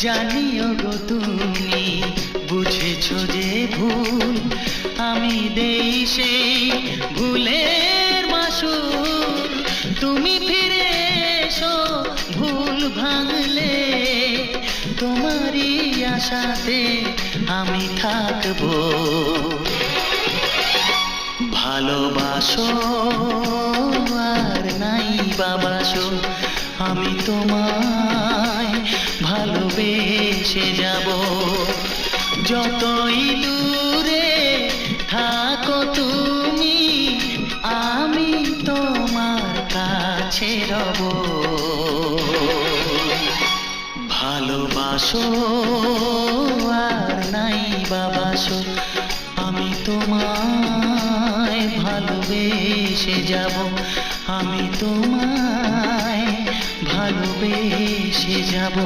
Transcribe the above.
জানিও গো তুমি বুঝেছো যে ভুল, আমি দেই সেই ভুলের মাসুল। তুমি ফিরে এসো ভুল ভাঙলে, তোমারই আশাতে আমি থাকবো। ভালোবাসো আর নাই বাবাসো, আমি তোমায় ভালোবেসে যাব। যতই দূরে থাকো তুমি, আমি তোমার কাছে রব। ভালোবাসো আর নাই বাবাসো, আমি তোমায় ভালোবেসে যাব। আমি তোমায় ভালোবেসে যাব।